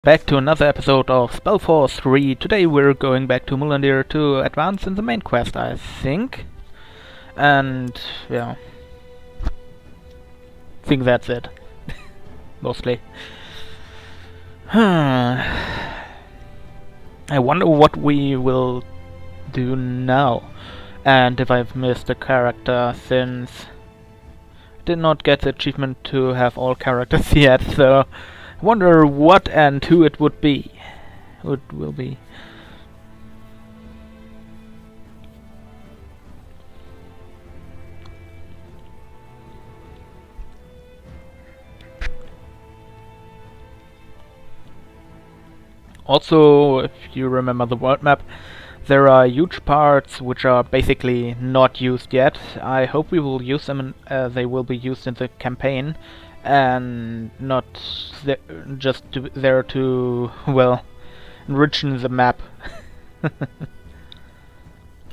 Back to another episode of Spellforce 3. Today we're going back to Mulandir to advance in the main quest, I think. And, yeah. Think that's it. Mostly. I wonder what we will do now. And if I've missed a character since I did not get the achievement to have all characters yet, so I wonder what and who it would be. Who it will be. Also, if you remember the world map, there are huge parts which are basically not used yet. I hope we will use them and they will be used in the campaign and not just there to, well, enrich the map.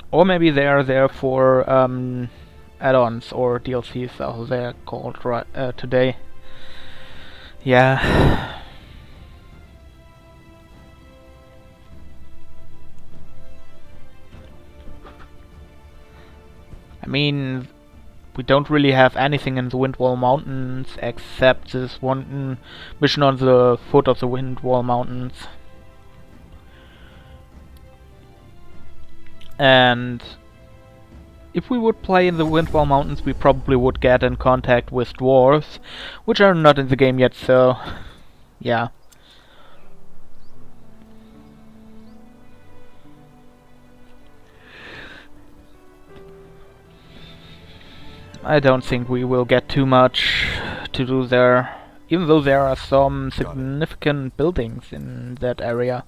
Or maybe they are there for add-ons or DLCs as they're called today. Yeah. I mean, we don't really have anything in the Windwall Mountains except this one mission on the foot of the Windwall Mountains. And if we would play in the Windwall Mountains, we probably would get in contact with dwarves, which are not in the game yet, so yeah. I don't think we will get too much to do there, even though there are some significant buildings in that area.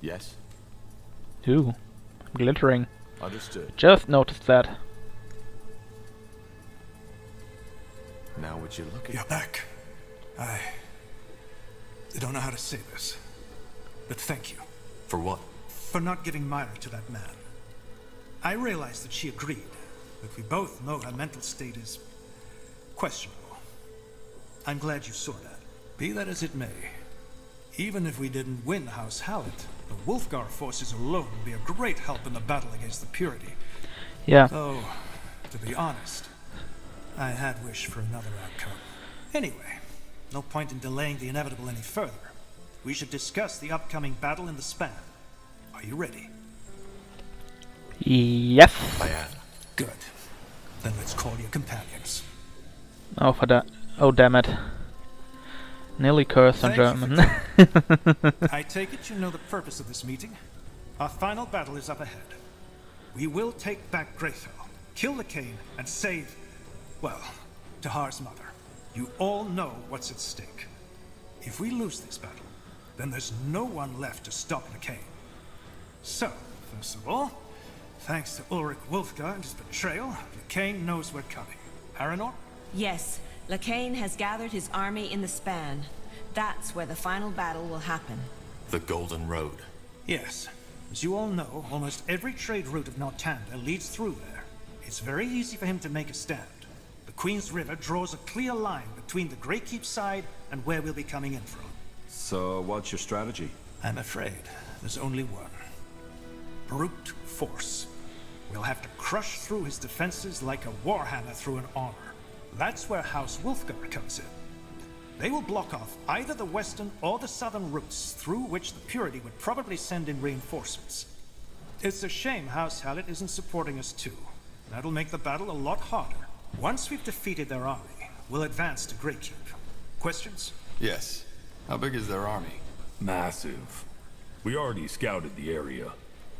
Yes? Ooh, glittering. Understood. Just noticed that. Now would you look at... You're back. I don't know how to say this, but thank you For what? for not giving Myra to that man. I realized that she agreed, but we both know her mental state is questionable. I'm glad you saw that. Be that as it may, even if we didn't win House Hallett, the Wolfgar forces alone would be a great help in the battle against the Purity. Yeah. Though, to be honest, I had wished for another outcome. Anyway, no point in delaying the inevitable any further. We should discuss the upcoming battle in the span. Are you ready? Yes. I am. Good. Then let's call your companions. Oh, for that. Oh, damn it. Nearly cursed on Thank you German. I take it you know the purpose of this meeting. Our final battle is up ahead. We will take back Greyfell, kill the Kane, and save, well, Tahar's mother. You all know what's at stake. If we lose this battle, then there's no one left to stop the Kane. So, first of all, thanks to Ulrich Wolfgar and his betrayal, the Kane knows we're coming. Aranor? Yes, Lacane has gathered his army in the span. That's where the final battle will happen. The Golden Road. Yes. As you all know, almost every trade route of Nortanda leads through there. It's very easy for him to make a stand. The Queen's River draws a clear line between the Greykeep side and where we'll be coming in from. So, what's your strategy? I'm afraid there's only one. Brute force. We'll have to crush through his defenses like a warhammer through an armor. That's where House Wolfgar comes in. They will block off either the western or the southern routes through which the Purity would probably send in reinforcements. It's a shame House Hallett isn't supporting us too. That'll make the battle a lot harder. Once we've defeated their army, we'll advance to Greykeep. Questions? Yes. How big is their army? Massive. We already scouted the area.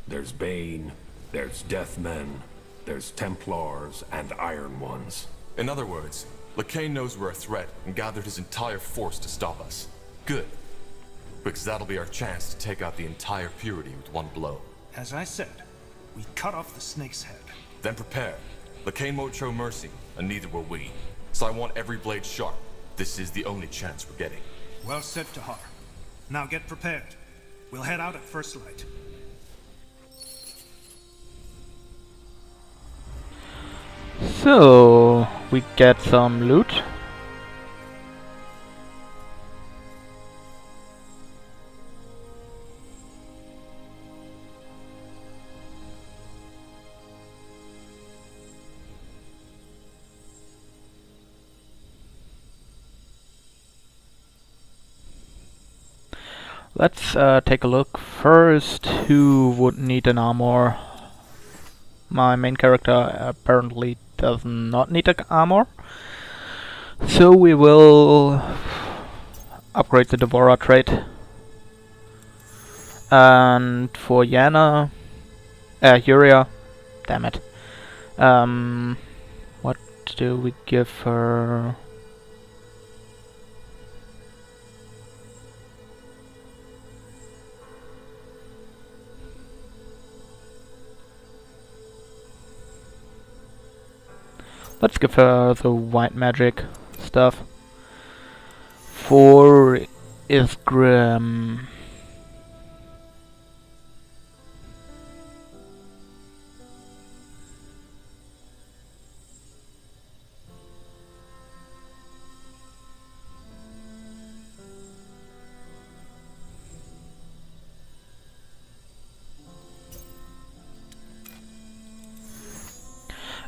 There's Bane, there's Deathmen, there's Templars, and Iron Ones. In other words, Lacane knows we're a threat and gathered his entire force to stop us. Good. Because that'll be our chance to take out the entire Purity with one blow. As I said, we cut off the snake's head. Then prepare. Lacane won't show mercy, and neither will we. So I want every blade sharp. This is the only chance we're getting. Well said, Tahar. Now get prepared. We'll head out at first light. So we get some loot. Let's take a look first. Who would need an armor? My main character apparently does not need an armor. So we will upgrade the Devourer trait. And for Yuria, damn it. What do we give her? Let's give her the white magic stuff. For Isgrim.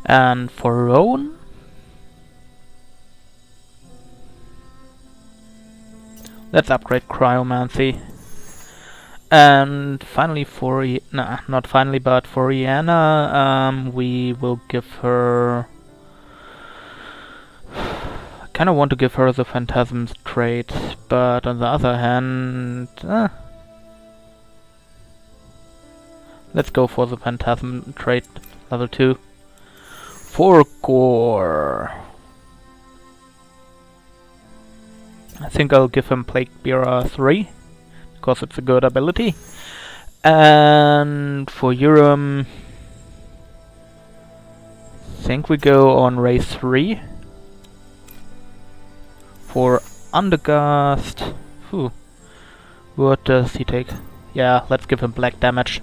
And for Rowan, let's upgrade Cryomancy. And finally for not finally, but for Iana, we will give her. I kind of want to give her the Phantasms trait, but on the other hand, let's go for the Phantasm trait level 2. For Gore, I think I'll give him Plague Bearer 3, because it's a good ability. And for Urim, I think we go on race 3. For Undergast, what does he take? Yeah, let's give him black damage.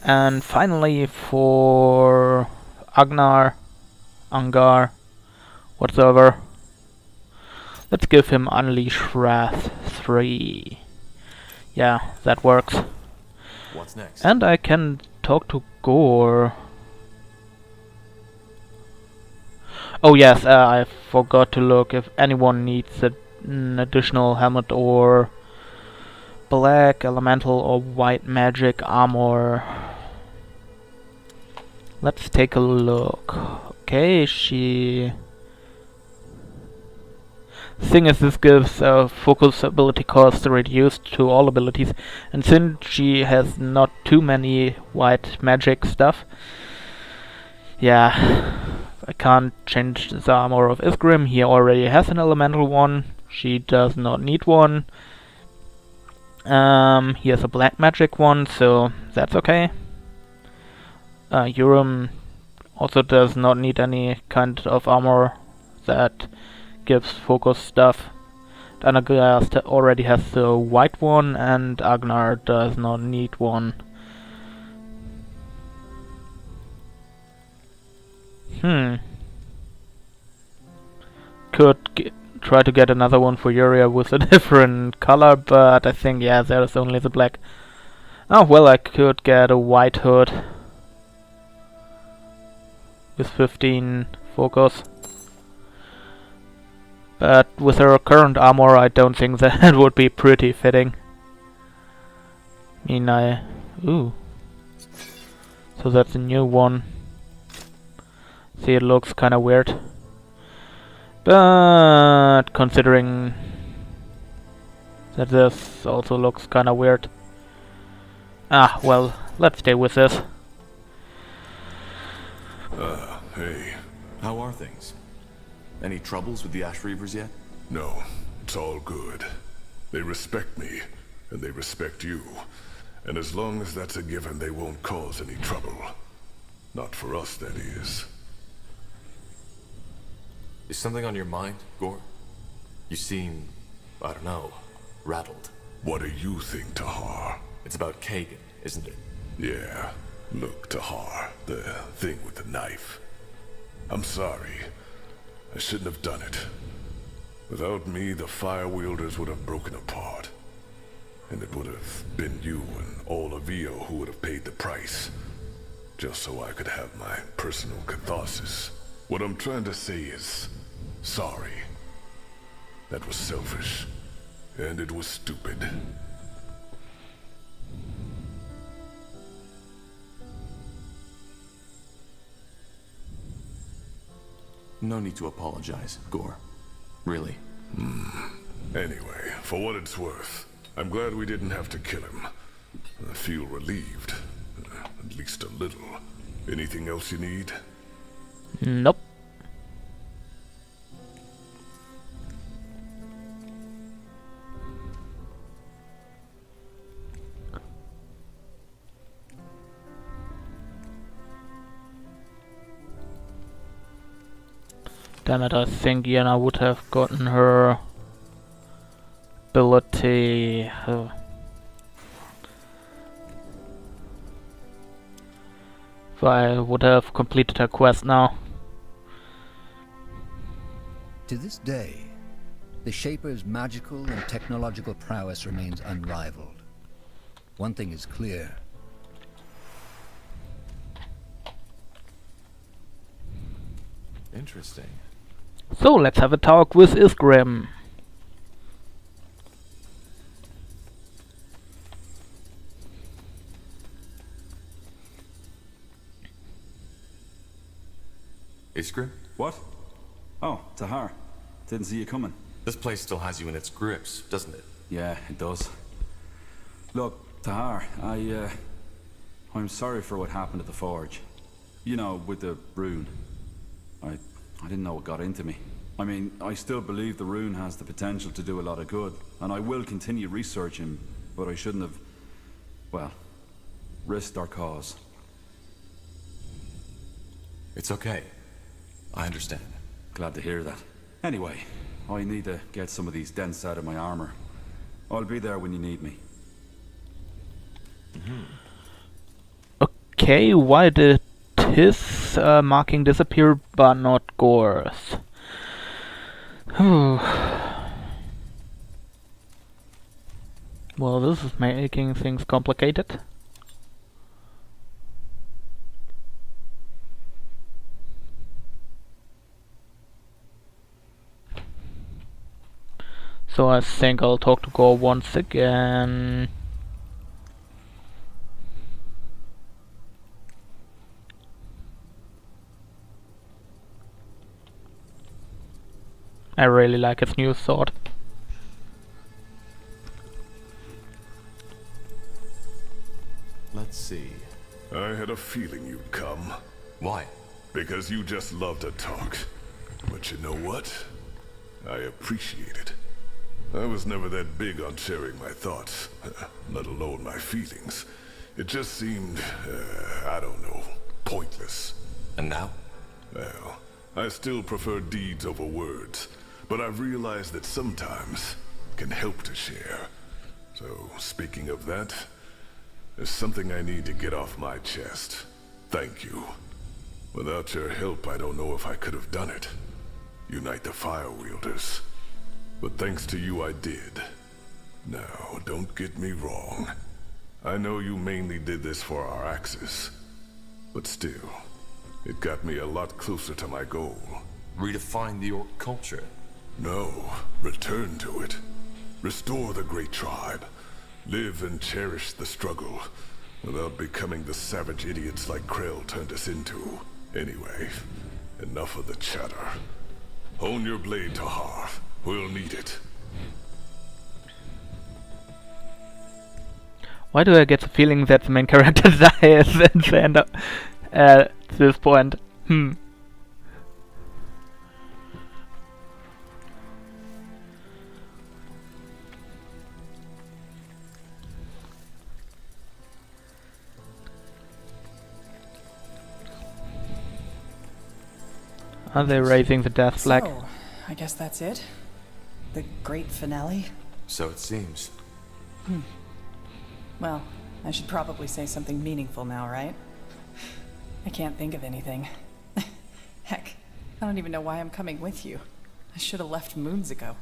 And finally for Angar, whatsoever, let's give him Unleash Wrath 3. Yeah, that works. What's next? And I can talk to Gore. Oh yes, I forgot to look if anyone needs an additional helmet or black, elemental or white magic armor. Let's take a look. Okay, thing is, this gives focus ability cost reduced to all abilities, and since she has not too many white magic stuff, yeah, I can't change the armor of Isgrim. He already has an elemental one. She does not need one. He has a black magic one, so that's okay. Urim also does not need any kind of armor that gives focus stuff. Anagast already has the white one, and Agnar does not need one. Could try to get another one for Yuria with a different color, but I think, yeah, there's only the black. Oh, well, I could get a white hood with 15 focus. But with her current armor, I don't think that would be pretty fitting. I mean, ooh. So that's a new one. See, it looks kinda weird. But considering that this also looks kinda weird. Ah, well, let's stay with this. Hey. How are things? Any troubles with the Ash Reavers yet? No, it's all good. They respect me, and they respect you. And as long as that's a given, they won't cause any trouble. Not for us, that is. Is something on your mind, Gore? You seem, I don't know, rattled. What do you think, Tahar? It's about Kagan, isn't it? Yeah, Look, Tahar, the thing with the knife. I'm sorry. I shouldn't have done it. Without me, the fire wielders would have broken apart. And it would have been you and all of Io who would have paid the price. Just so I could have my personal catharsis. What I'm trying to say is, sorry. That was selfish. And it was stupid. No need to apologize, Gore. Really. Anyway, for what it's worth, I'm glad we didn't have to kill him. I feel relieved. At least a little. Anything else you need? Nope. Damn it, I think Yenna would have gotten her ability. If I would have completed her quest now. To this day, the Shaper's magical and technological prowess remains unrivaled. One thing is clear. Interesting. So let's have a talk with Isgrim. Iskra? What? Oh, Tahar. Didn't see you coming. This place still has you in its grips, doesn't it? Yeah, it does. Look, Tahar, I'm sorry for what happened at the forge. You know, with the rune. I didn't know what got into me. I mean, I still believe the rune has the potential to do a lot of good, and I will continue researching, but I shouldn't have, well, risked our cause. It's okay. I understand. Glad to hear that. Anyway, I need to get some of these dents out of my armor. I'll be there when you need me. Okay, why did his marking disappear but not Gore's? Well, this is making things complicated. So I think I'll talk to Gore once again. I really like his new sword. Let's see. I had a feeling you'd come. Why? Because you just love to talk. But you know what? I appreciate it. I was never that big on sharing my thoughts, let alone my feelings. It just seemed, I don't know, pointless. And now? Well, I still prefer deeds over words, but I've realized that sometimes it can help to share. So, speaking of that, there's something I need to get off my chest. Thank you. Without your help, I don't know if I could have done it. Unite the fire wielders. But thanks to you, I did. Now, don't get me wrong. I know you mainly did this for our axis. But still, it got me a lot closer to my goal. Redefine the orc culture. No, return to it. Restore the great tribe. Live and cherish the struggle, without becoming the savage idiots like Krell turned us into. Anyway, enough of the chatter. Hone your blade, Tahar. We'll need it. Why do I get the feeling that the main character dies at the end of, at this point? Are they raising the death flag? So, I guess that's it? The great finale? So it seems. Well, I should probably say something meaningful now, right? I can't think of anything. Heck, I don't even know why I'm coming with you. I should have left moons ago.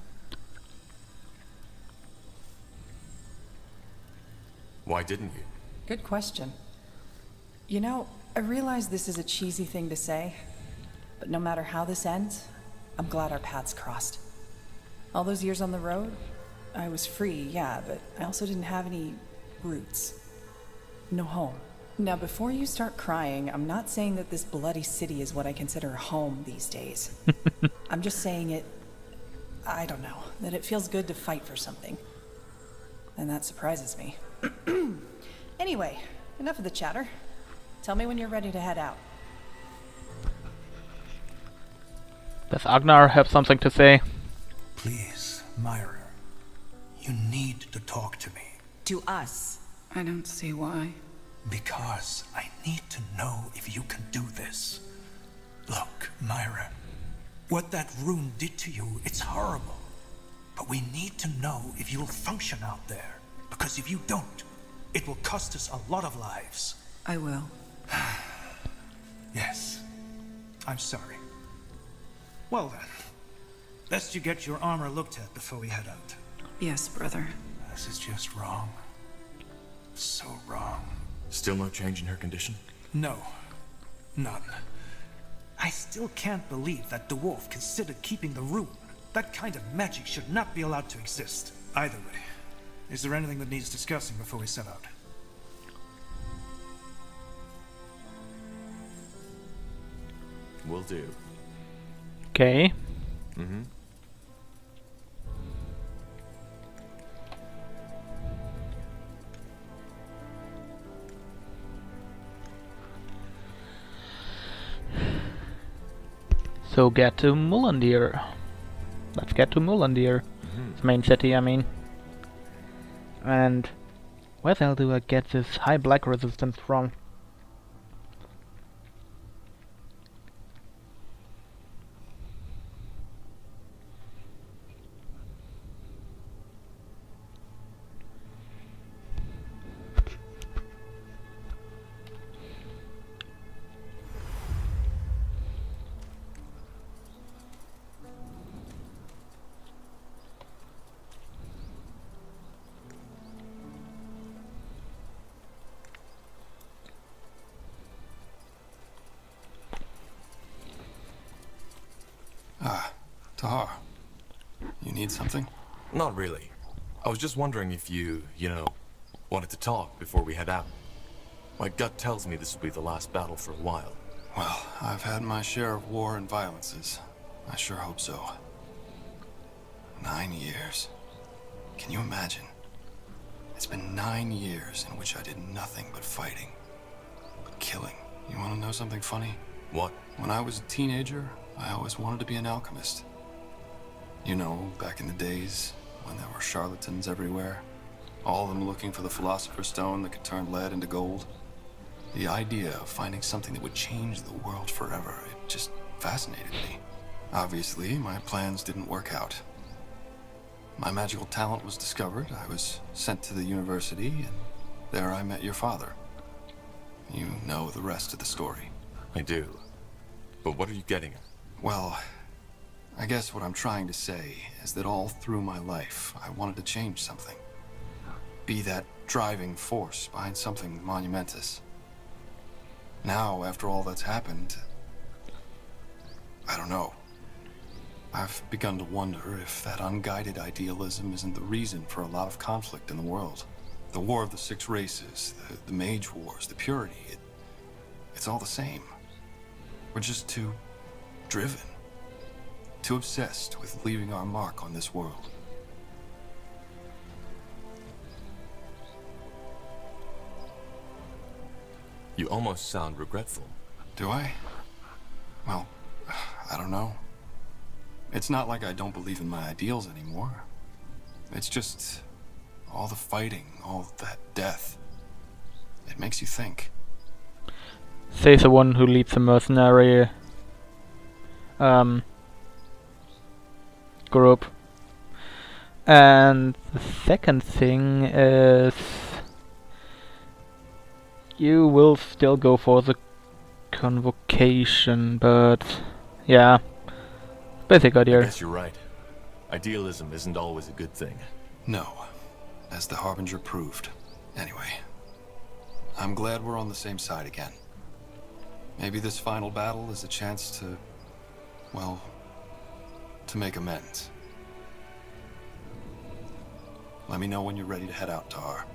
Why didn't you? Good question. You know, I realize this is a cheesy thing to say, but no matter how this ends, I'm glad our paths crossed. All those years on the road, I was free, yeah, but I also didn't have any roots. No home. Now, before you start crying, I'm not saying that this bloody city is what I consider home these days. I'm just saying I don't know, that it feels good to fight for something. And that surprises me. Anyway, enough of the chatter. Tell me when you're ready to head out. Does Agnar have something to say? Please, Myra. You need to talk to me. To us. I don't see why. Because I need to know if you can do this. Look, Myra. What that rune did to you, it's horrible. But we need to know if you'll function out there. Because if you don't, it will cost us a lot of lives. I will. Yes. I'm sorry. Well then. Best you get your armor looked at before we head out. Yes, brother. This is just wrong. So wrong. Still no change in her condition? No. None. I still can't believe that dwarf considered keeping the rune. That kind of magic should not be allowed to exist. Either way, is there anything that needs discussing before we set out? Will do. Okay. Mm-hmm. So get to Mulandir. Let's get to Mulandir. Its main city, I mean. And where the hell do I get this high black resistance from? Tahar, you need something? Not really. I was just wondering if you wanted to talk before we head out. My gut tells me this will be the last battle for a while. Well, I've had my share of war and violences. I sure hope so. 9 years. Can you imagine? It's been 9 years in which I did nothing but fighting. Killing. You want to know something funny? What? When I was a teenager, I always wanted to be an alchemist. You know, back in the days when there were charlatans everywhere, all of them looking for the Philosopher's Stone that could turn lead into gold. The idea of finding something that would change the world forever, it just fascinated me. Obviously, my plans didn't work out. My magical talent was discovered, I was sent to the university, and there I met your father. You know the rest of the story. I do. But what are you getting at? Well, I guess what I'm trying to say is that all through my life, I wanted to change something. Be that driving force behind something monumentous. Now, after all that's happened, I don't know. I've begun to wonder if that unguided idealism isn't the reason for a lot of conflict in the world. The War of the Six Races, the Mage Wars, the Purity, it's all the same. We're just too driven. Too obsessed with leaving our mark on this world. You almost sound regretful. Do I? Well, I don't know. It's not like I don't believe in my ideals anymore. It's just all the fighting, all that death. It makes you think. Says the one who leads the mercenary group. And the second thing is you will still go for the Convocation, but yeah, basic I idea. guess you're right. Idealism isn't always a good thing. No, as the Harbinger proved. Anyway, I'm glad we're on the same side again. Maybe this final battle is a chance to, well, to make amends. Let me know when you're ready to head out, Tar.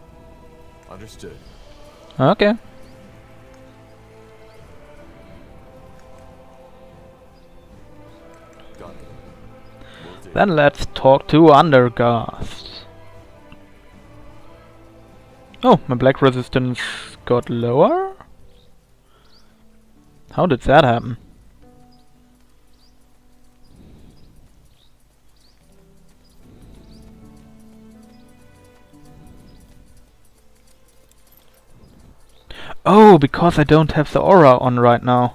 Understood. Okay. Got it. Will do. Then let's talk to Undergast. Oh, my black resistance got lower? How did that happen? Oh, because I don't have the aura on right now.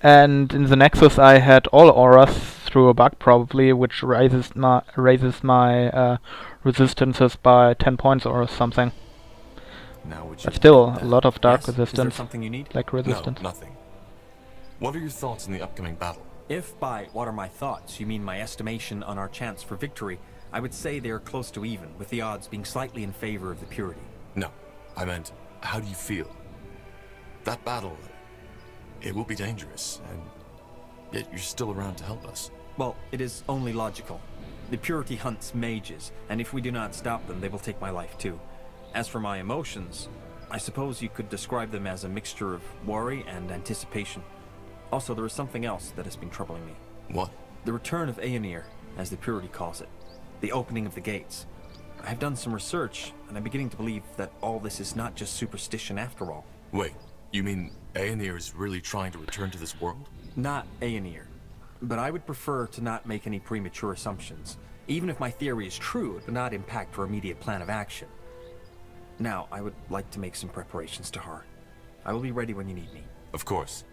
And in the Nexus I had all auras through a bug probably, which raises my resistances by 10 points or something. Now would you But still, look at a that? lot of dark Yes? Is there resistance, something you need? like resistance. No, nothing. What are your thoughts on the upcoming battle? If by what are my thoughts you mean my estimation on our chance for victory, I would say they are close to even, with the odds being slightly in favor of the Purity. No, I meant, how do you feel? That battle, it will be dangerous, and yet you're still around to help us. Well, it is only logical. The Purity hunts mages, and if we do not stop them, they will take my life too. As for my emotions, I suppose you could describe them as a mixture of worry and anticipation. Also, there is something else that has been troubling me. What? The return of Aenir, as the Purity calls it. The opening of the gates. I have done some research, and I'm beginning to believe that all this is not just superstition after all. Wait, you mean Aenir is really trying to return to this world? Not Aenir. But I would prefer to not make any premature assumptions. Even if my theory is true, it would not impact our immediate plan of action. Now, I would like to make some preparations, Tahar. I will be ready when you need me. Of course.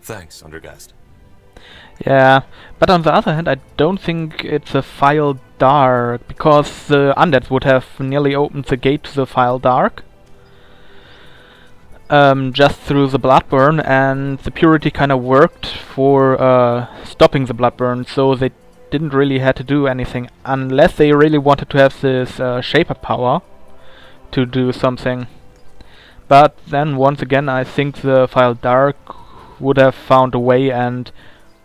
Thanks, Undergast. Yeah, but on the other hand, I don't think it's a File Dark, because the undead would have nearly opened the gate to the File Dark. Just through the Bloodburn, and the Purity kind of worked for stopping the Bloodburn, so they didn't really have to do anything, unless they really wanted to have this Shaper power to do something. But then, once again, I think the File Dark would have found a way, and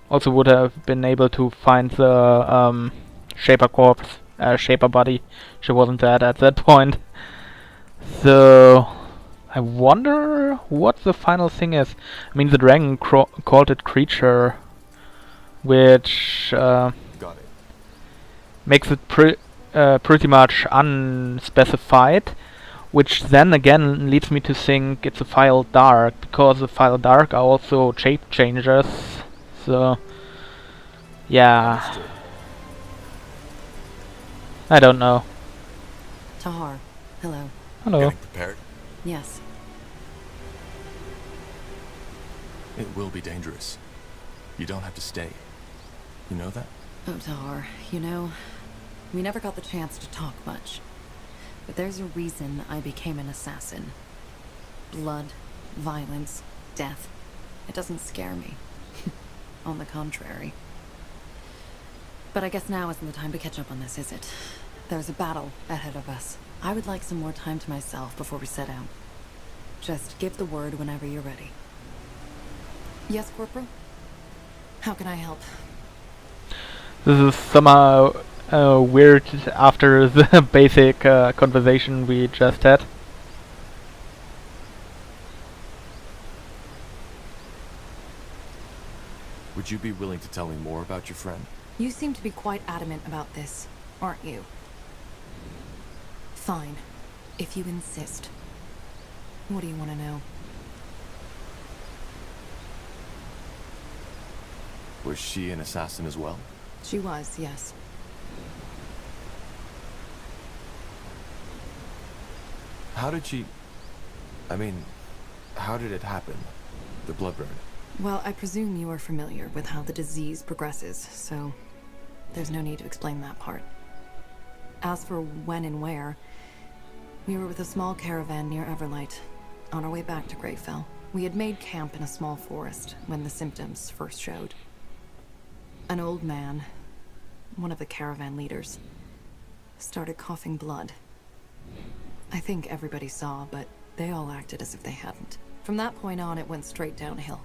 also would have been able to find the Shaper corpse, Shaper body. She wasn't dead at that point. So I wonder what the final thing is. I mean, the dragon called it creature, which Got it. makes it pretty much unspecified, which then again leads me to think it's a File Dark, because the File Dark are also shape changers. So yeah, Understood. I don't know. Tahar, hello. Hello. Getting prepared? Yes. It will be dangerous. You don't have to stay. You know that? Oh, Tahar, you know, we never got the chance to talk much. But there's a reason I became an assassin. Blood, violence, death. It doesn't scare me. On the contrary. But I guess now isn't the time to catch up on this, is it? There's a battle ahead of us. I would like some more time to myself before we set out. Just give the word whenever you're ready. Yes, Corporal? How can I help? This is somehow weird after the basic conversation we just had. Would you be willing to tell me more about your friend? You seem to be quite adamant about this, aren't you? Fine, if you insist. What do you want to know? Was she an assassin as well? She was, yes. How did she... I mean, how did it happen? The bloodburn? Well, I presume you are familiar with how the disease progresses, so there's no need to explain that part. As for when and where, we were with a small caravan near Everlight, on our way back to Greyfell. We had made camp in a small forest when the symptoms first showed. An old man, one of the caravan leaders, started coughing blood. I think everybody saw, but they all acted as if they hadn't. From that point on, it went straight downhill.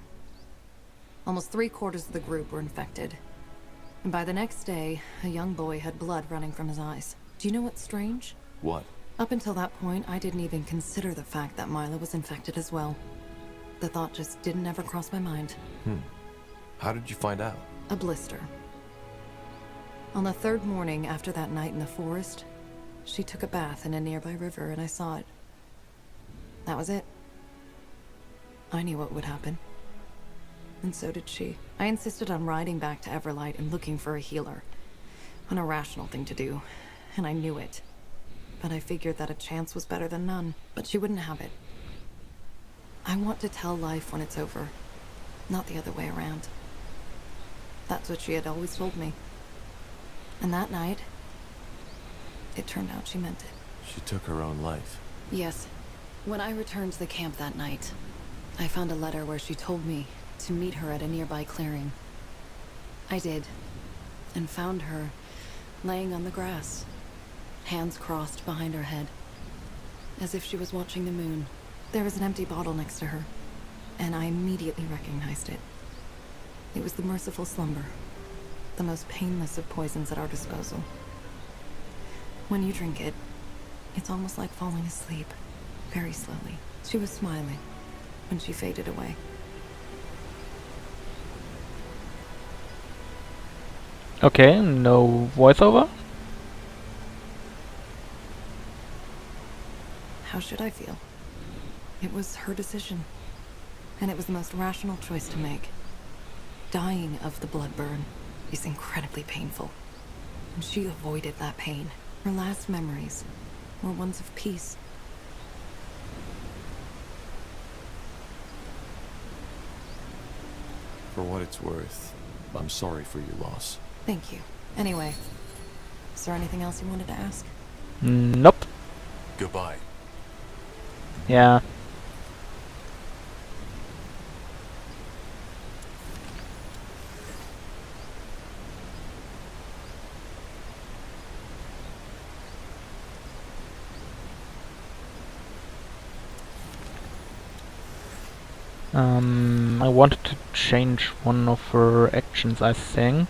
Almost 3/4 of the group were infected. And by the next day, a young boy had blood running from his eyes. Do you know what's strange? What? Up until that point, I didn't even consider the fact that Mila was infected as well. The thought just didn't ever cross my mind. How did you find out? A blister. On the 3rd morning after that night in the forest, she took a bath in a nearby river and I saw it. That was it. I knew what would happen. And so did she. I insisted on riding back to Everlight and looking for a healer. An irrational thing to do, and I knew it. But I figured that a chance was better than none. But she wouldn't have it. I want to tell life when it's over, not the other way around. That's what she had always told me. And that night, it turned out she meant it. She took her own life. Yes. When I returned to the camp that night, I found a letter where she told me to meet her at a nearby clearing. I did, and found her laying on the grass, hands crossed behind her head, as if she was watching the moon. There was an empty bottle next to her, and I immediately recognized it. It was the merciful slumber, the most painless of poisons at our disposal. When you drink it, it's almost like falling asleep, very slowly. She was smiling when she faded away. Okay, no voiceover? How should I feel? It was her decision, and it was the most rational choice to make. Dying of the blood burn is incredibly painful, and she avoided that pain. Her last memories were ones of peace. For what it's worth, I'm sorry for your loss. Thank you. Anyway, is there anything else you wanted to ask? Nope. Goodbye. Yeah. I wanted to change one of her actions, I think.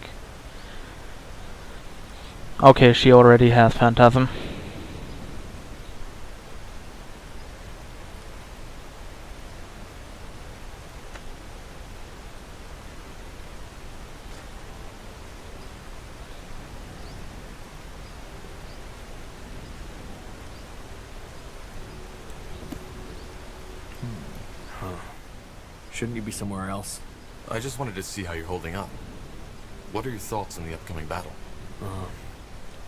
Okay, she already has Phantasm. Shouldn't you be somewhere else? I just wanted to see how you're holding up. What are your thoughts on the upcoming battle?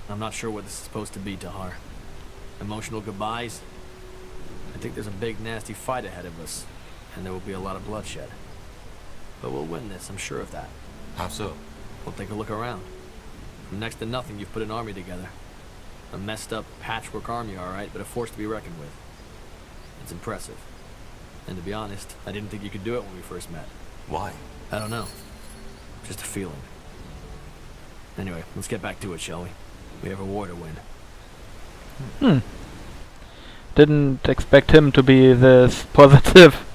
I'm not sure what this is supposed to be, Tahar. Emotional goodbyes? I think there's a big, nasty fight ahead of us, and there will be a lot of bloodshed. But we'll win this, I'm sure of that. How so? Well, take a look around. From next to nothing, you've put an army together. A messed up patchwork army, alright, but a force to be reckoned with. It's impressive. And to be honest, I didn't think you could do it when we first met. Why? I don't know. Just a feeling. Anyway, let's get back to it, shall we? We have a war to win. Didn't expect him to be this positive.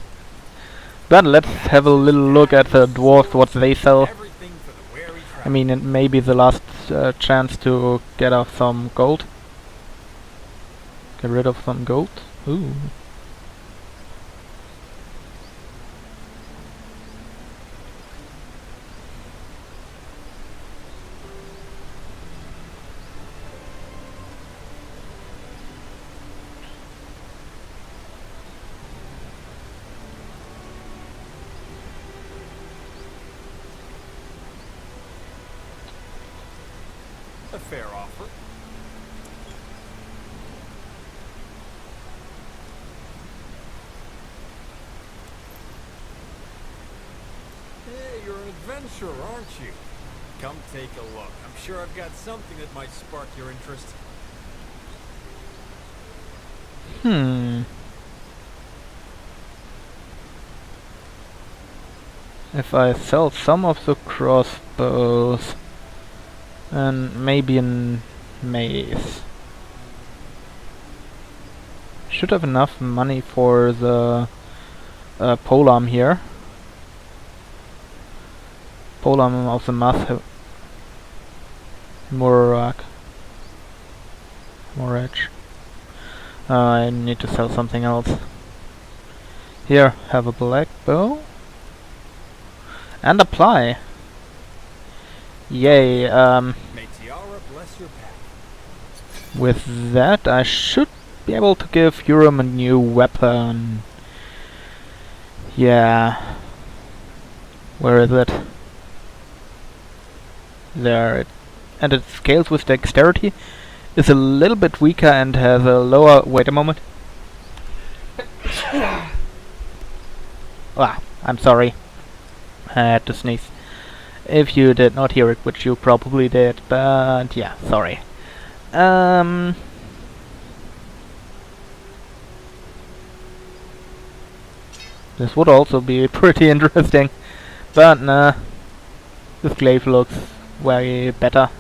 But let's have a little look at the dwarves, what they sell. I mean, it may be the last chance to get off some gold. Get rid of some gold. Ooh. A fair offer. Hey, you're an adventurer, aren't you? Come take a look. I'm sure I've got something that might spark your interest. if I sell some of the crossbows and maybe a mace. Should have enough money for the polearm here. Polearm of the Morag. I need to sell something else. Here, have a black bow. And apply. Yay, May Tiara bless your path. with that I should be able to give Urim a new weapon. Yeah. Where is it? There. And it scales with dexterity. Is a little bit weaker and has a lower... Wait a moment. I'm sorry. I had to sneeze. If you did not hear it, which you probably did, but yeah, sorry. This would also be pretty interesting, but nah. This glaive looks way better.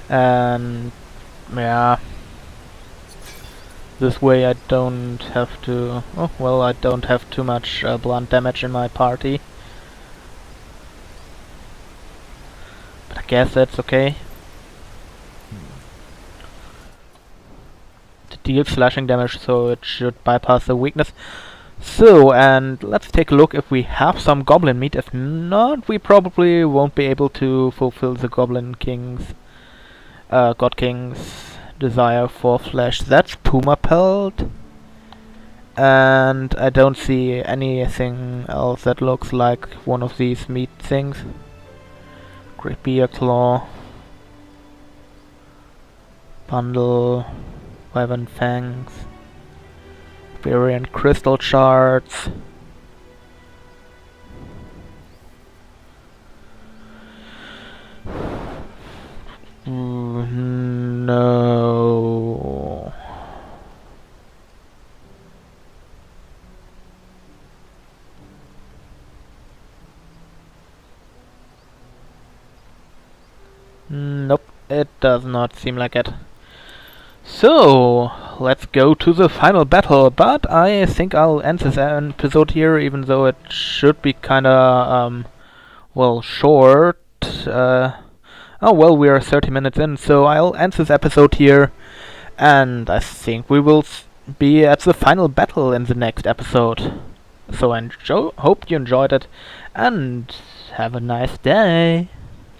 And yeah, this way I don't have to... Oh, well, I don't have too much blunt damage in my party. But I guess that's okay. It deals slashing damage, so it should bypass the weakness. So, and let's take a look if we have some goblin meat. If not, we probably won't be able to fulfill the Goblin King's God King's desire for flesh. That's puma pelt, and I don't see anything else that looks like one of these meat things. Great bear claw, bundle, wyvern fangs, variant crystal shards. No. Nope, it does not seem like it. So, let's go to the final battle, but I think I'll end this episode here, even though it should be kinda, well, short. Oh well, we are 30 minutes in, so I'll end this episode here, and I think we will be at the final battle in the next episode. So hope you enjoyed it, and have a nice day.